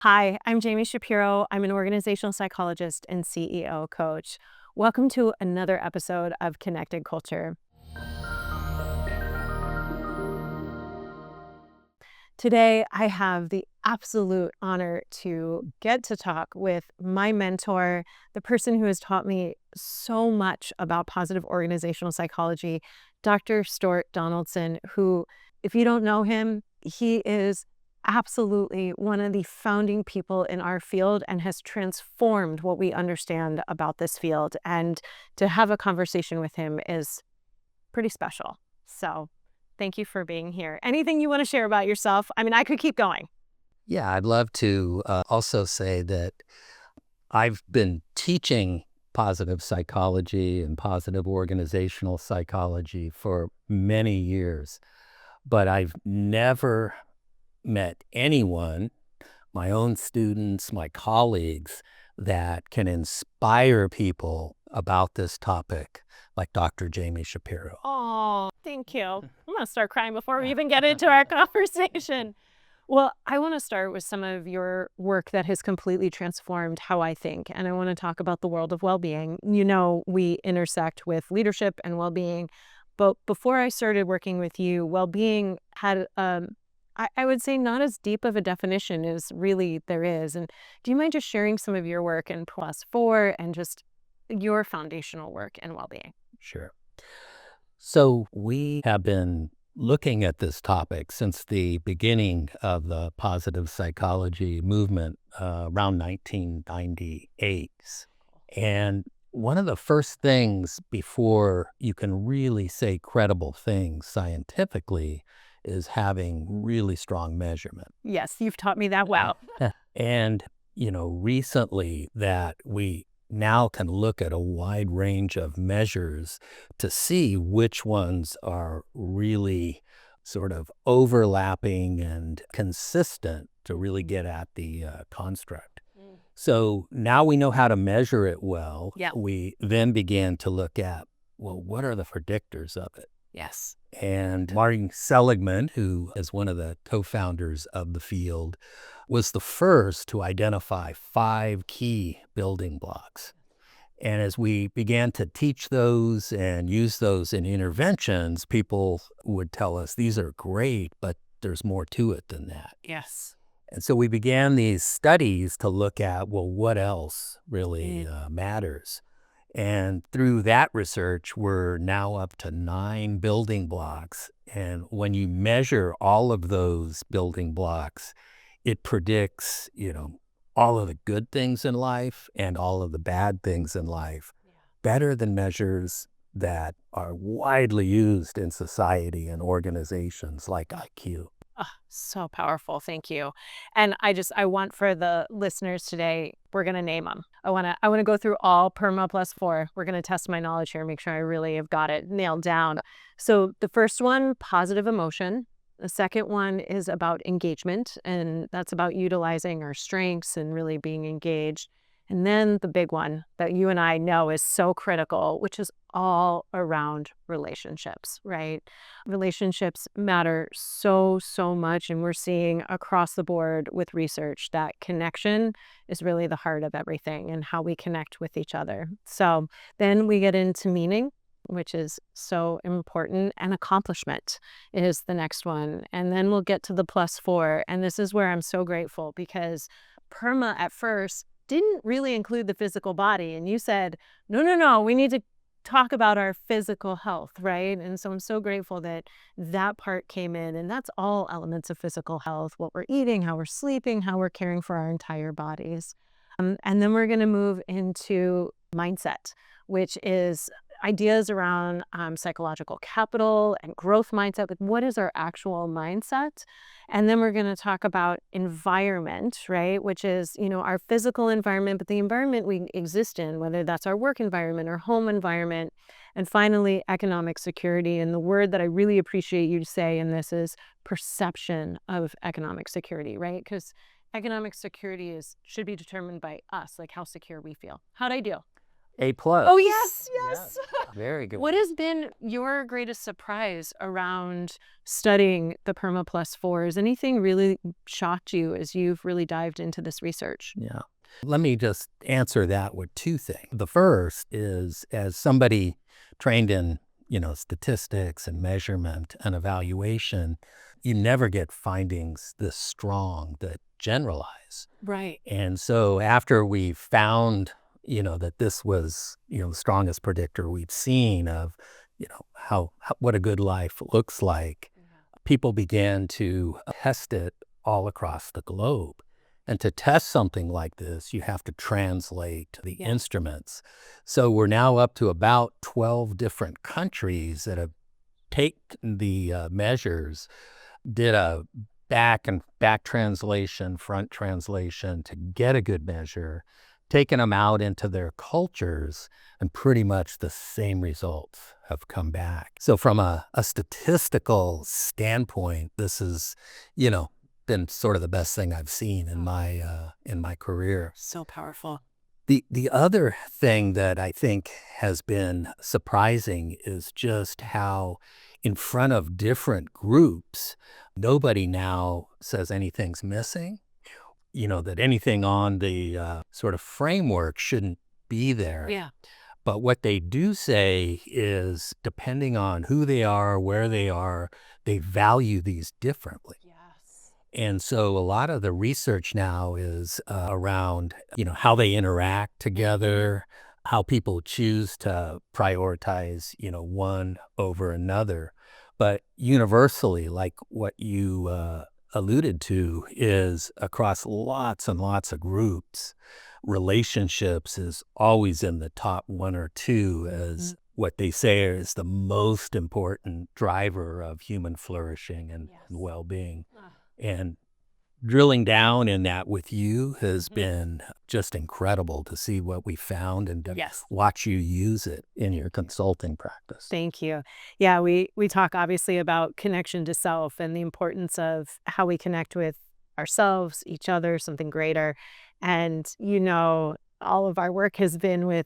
Hi, I'm Jamie Shapiro. I'm an organizational psychologist and CEO coach. Welcome to another episode of Connected Culture. Today, I have the absolute honor to get to talk with my mentor, the person who has taught me so much about positive organizational psychology, Dr. Stewart Donaldson, who, if you don't know him, he is absolutely one of the founding people in our field and has transformed what we understand about this field. And to have a conversation with him is pretty special. So thank you for being here. Anything you want to share about yourself? I mean, I could keep going. Yeah, I'd love to also say that I've been teaching positive psychology and positive organizational psychology for many years, but I've never met anyone, my own students, my colleagues, that can inspire people about this topic like Dr. Jamie Shapiro. Oh, thank you. I'm going to start crying before we even get into our conversation. Well, I want to start with some of your work that has completely transformed how I think. And I want to talk about the world of well-being. You know, we intersect with leadership and well-being. But before I started working with you, well-being had, I would say, not as deep of a definition as really there is. And do you mind just sharing some of your work in +4 and just your foundational work in well-being? Sure. So we have been looking at this topic since the beginning of the positive psychology movement around 1998. And one of the first things before you can really say credible things scientifically is having really strong measurement. Yes, you've taught me that well. And, recently that we now can look at a wide range of measures to see which ones are really sort of overlapping and consistent to really get at the construct. So now we know how to measure it well. Yeah. We then began to look at, well, what are the predictors of it? Yes. And Martin Seligman, who is one of the co-founders of the field, was the first to identify 5 key building blocks. And as we began to teach those and use those in interventions, people would tell us, these are great, but there's more to it than that. Yes. And so we began these studies to look at, well, what else really matters? And through that research, we're now up to 9 building blocks. And when you measure all of those building blocks, it predicts, all of the good things in life and all of the bad things in life better than measures that are widely used in society and organizations like IQ. Oh, so powerful. Thank you. And I want for the listeners today, we're going to name them. I want to go through all PERMA +4. We're going to test my knowledge here, make sure I really have got it nailed down. So the first one, positive emotion. The second one is about engagement, and that's about utilizing our strengths and really being engaged. And then the big one that you and I know is so critical, which is all around relationships, right? Relationships matter so, so much. And we're seeing across the board with research that connection is really the heart of everything and how we connect with each other. So then we get into meaning, which is so important, and accomplishment is the next one. And then we'll get to the +4. And this is where I'm so grateful because PERMA at first didn't really include the physical body. And you said, no, we need to talk about our physical health, right? And so I'm so grateful that that part came in, and that's all elements of physical health, what we're eating, how we're sleeping, how we're caring for our entire bodies. And then we're going to move into mindset, which is ideas around psychological capital and growth mindset. Like, what is our actual mindset? And then we're going to talk about environment, right? Which is, our physical environment, but the environment we exist in, whether that's our work environment or home environment. And finally, economic security. And the word that I really appreciate you to say in this is perception of economic security, right? Because economic security should be determined by us, like how secure we feel. How'd I do? A plus. Oh, yes, yes. Very good. What has been your greatest surprise around studying the Perma Plus 4? Has anything really shocked you as you've really dived into this research? Yeah. Let me just answer that with two things. The first is, as somebody trained in, statistics and measurement and evaluation, you never get findings this strong that generalize. Right. And so after we found, that this was, the strongest predictor we've seen of, how what a good life looks like, people began to test it all across the globe. And to test something like this, you have to translate the instruments. So we're now up to about 12 different countries that have taken the measures, did a back translation, front translation to get a good measure, taken them out into their cultures, and pretty much the same results have come back. So from a statistical standpoint, this is, been sort of the best thing I've seen in my career. So powerful. The other thing that I think has been surprising is just how in front of different groups, nobody now says anything's missing, that anything on the sort of framework shouldn't be there. Yeah. But what they do say is, depending on who they are, where they are, they value these differently. Yes. And so a lot of the research now is around, how they interact together, how people choose to prioritize, one over another. But universally, like what you alluded to, is across lots and lots of groups, relationships is always in the top one or two as what they say is the most important driver of human flourishing and well-being. And drilling down in that with you has been just incredible to see what we found and to watch you use it in your consulting practice. Thank you. Yeah, we talk obviously about connection to self and the importance of how we connect with ourselves, each other, something greater. And, all of our work has been with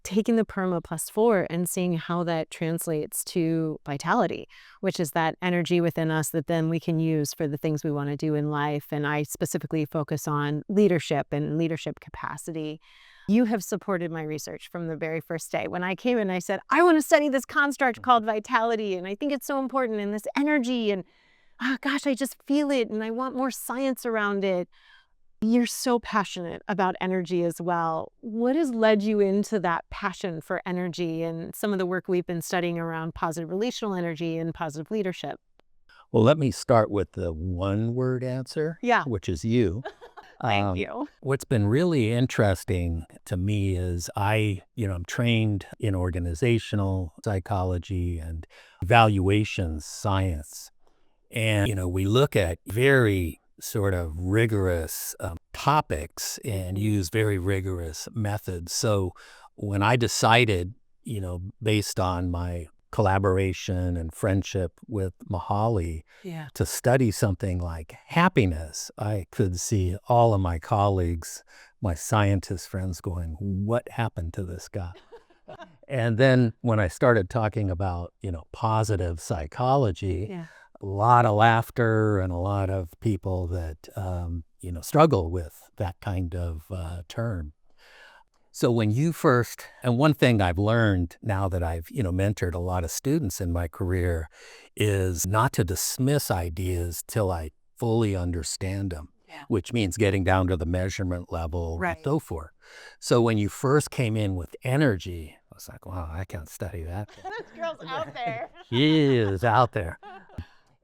taking the Perma Plus 4 and seeing how that translates to vitality, which is that energy within us that then we can use for the things we want to do in life. And I specifically focus on leadership and leadership capacity. You have supported my research from the very first day. When I came in, I said, I want to study this construct called vitality. And I think it's so important, and this energy, and gosh, I just feel it, and I want more science around it. You're so passionate about energy as well. What has led you into that passion for energy and some of the work we've been studying around positive relational energy and positive leadership? Well, let me start with the one-word answer, which is you. Thank you. What's been really interesting to me is I'm trained in organizational psychology and evaluation science. And, we look at very sort of rigorous topics and use very rigorous methods. So when I decided, based on my collaboration and friendship with Mahali to study something like happiness, I could see all of my colleagues, my scientist friends going, what happened to this guy? And then when I started talking about, positive psychology, a lot of laughter and a lot of people that, struggle with that kind of term. So when you first, and one thing I've learned now that I've, mentored a lot of students in my career is not to dismiss ideas till I fully understand them, which means getting down to the measurement level and so forth. So when you first came in with energy, I was like, wow, I can't study that. This girl's out there. She is out there.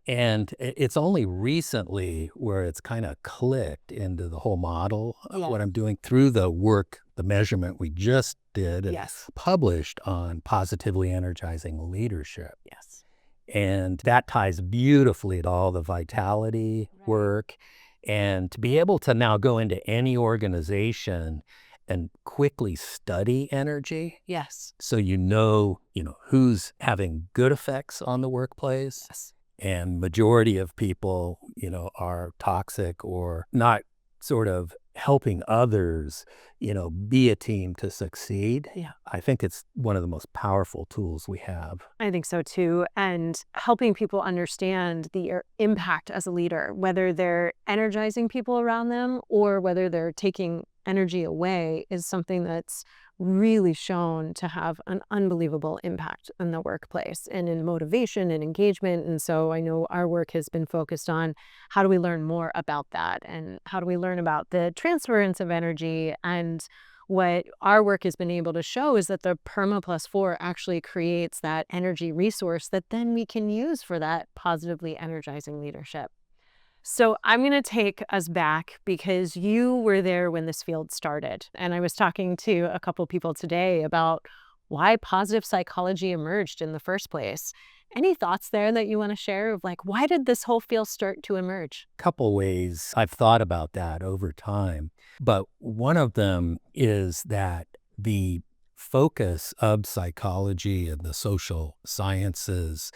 And it's only recently where it's kind of clicked into the whole model of what I'm doing through the work, the measurement we just did and published on positively energizing leadership. And that ties beautifully to all the vitality work. And to be able to now go into any organization and quickly study energy. So who's having good effects on the workplace. And majority of people, are toxic or not sort of helping others, be a team to succeed, Yeah. I think it's one of the most powerful tools we have. I think so too. And helping people understand the impact as a leader, whether they're energizing people around them or whether they're taking energy away, is something that's really shown to have an unbelievable impact in the workplace and in motivation and engagement. And so I know our work has been focused on how do we learn more about that and how do we learn about the transference of energy. And what our work has been able to show is that the PERMA plus 4 actually creates that energy resource that then we can use for that positively energizing leadership. So I'm going to take us back because you were there when this field started. And I was talking to a couple people today about why positive psychology emerged in the first place. Any thoughts there that you want to share of like, why did this whole field start to emerge? Couple ways I've thought about that over time, but one of them is that the focus of psychology and the social sciences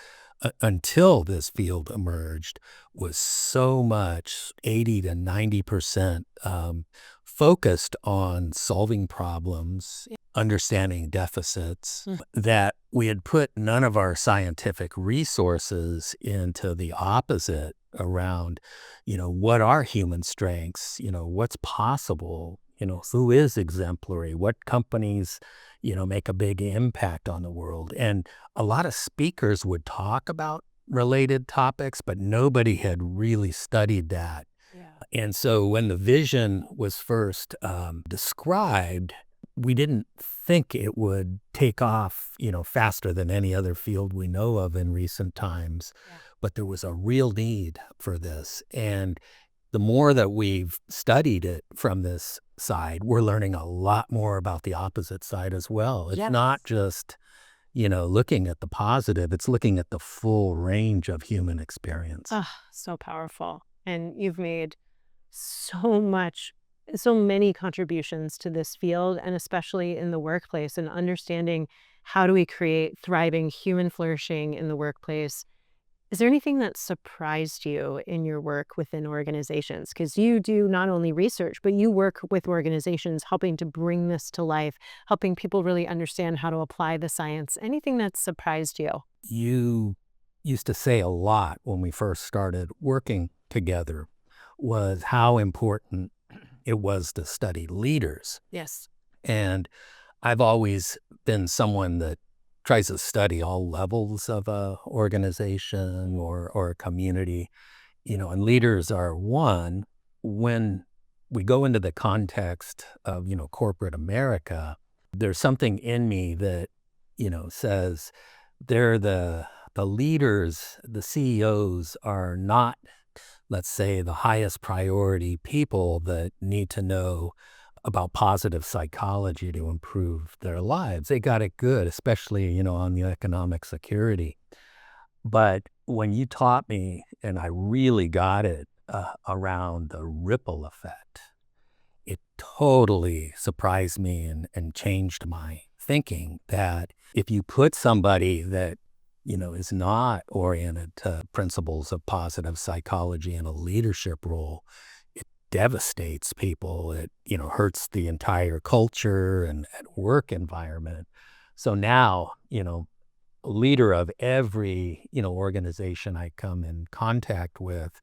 until this field emerged was so much 80 to 90% focused on solving problems, understanding deficits, that we had put none of our scientific resources into the opposite around, what are human strengths, what's possible, who is exemplary, what companies, make a big impact on the world. And a lot of speakers would talk about related topics, but nobody had really studied that. Yeah. And so when the vision was first described, we didn't think it would take off, faster than any other field we know of in recent times. Yeah. But there was a real need for this. And the more that we've studied it from this side, we're learning a lot more about the opposite side as well. It's not just, looking at the positive, it's looking at the full range of human experience. Oh, so powerful. And you've made so many contributions to this field, and especially in the workplace and understanding how do we create thriving human flourishing in the workplace. Is there anything that surprised you in your work within organizations? Because you do not only research, but you work with organizations helping to bring this to life, helping people really understand how to apply the science. Anything that surprised you? You used to say a lot when we first started working together was how important it was to study leaders. Yes. And I've always been someone that tries to study all levels of a organization or a community, and leaders are one. When we go into the context of, corporate America, there's something in me that, says they're the leaders, the CEOs are not, let's say, the highest priority people that need to know about positive psychology to improve their lives. They got it good, especially, on the economic security. But when you taught me, and I really got it around the ripple effect, it totally surprised me and changed my thinking that if you put somebody that, is not oriented to principles of positive psychology in a leadership role, devastates people. It, hurts the entire culture and work environment. So now, a leader of every, organization I come in contact with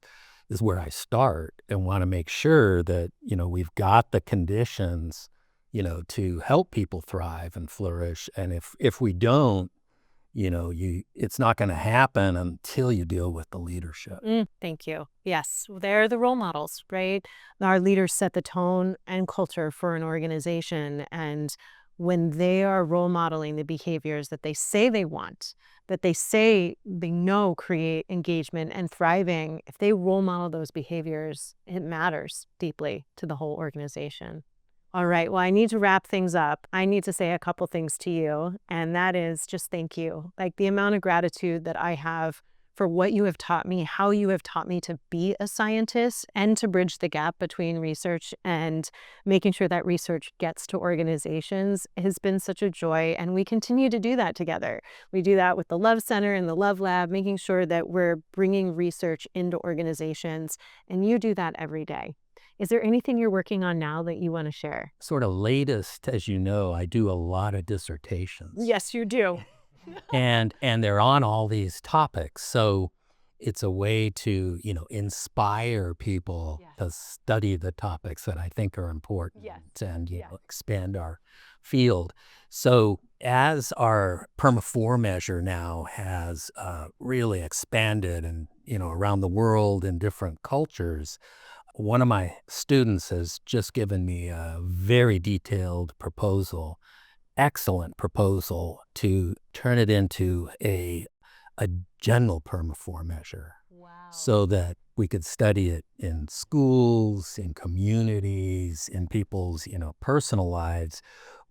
is where I start and want to make sure that, we've got the conditions, to help people thrive and flourish. And if we don't, it's not going to happen until you deal with the leadership. Thank you. Yes, they're the role models, right? Our leaders set the tone and culture for an organization. And when they are role modeling the behaviors that they say they want, that they say they know create engagement and thriving, if they role model those behaviors, it matters deeply to the whole organization. All right. Well, I need to wrap things up. I need to say a couple things to you, and that is just thank you. Like the amount of gratitude that I have for what you have taught me, how you have taught me to be a scientist and to bridge the gap between research and making sure that research gets to organizations has been such a joy. And we continue to do that together. We do that with the Love Center and the Love Lab, making sure that we're bringing research into organizations, and you do that every day. Is there anything you're working on now that you want to share? Sort of latest, as you know, I do a lot of dissertations. Yes, you do. And they're on all these topics. So it's a way to, inspire people Yes. to study the topics that I think are important Yes. and, Yes. expand our field. So as our Perma-4 measure now has really expanded and, around the world in different cultures, one of my students has just given me a very detailed proposal, excellent proposal, to turn it into a general Perma-4 measure Wow. so that we could study it in schools, in communities, in people's, personal lives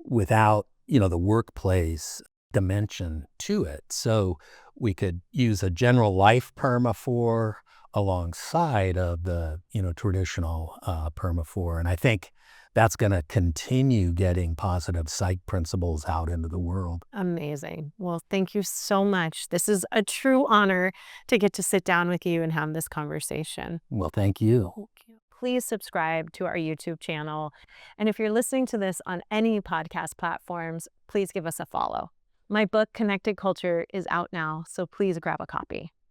without, the workplace dimension to it. So we could use a general life Perma-4 alongside of the, traditional Perma-4. And I think that's going to continue getting positive psych principles out into the world. Amazing. Well, thank you so much. This is a true honor to get to sit down with you and have this conversation. Well, thank you. Thank you. Please subscribe to our YouTube channel. And if you're listening to this on any podcast platforms, please give us a follow. My book, Connected Culture, is out now, so please grab a copy.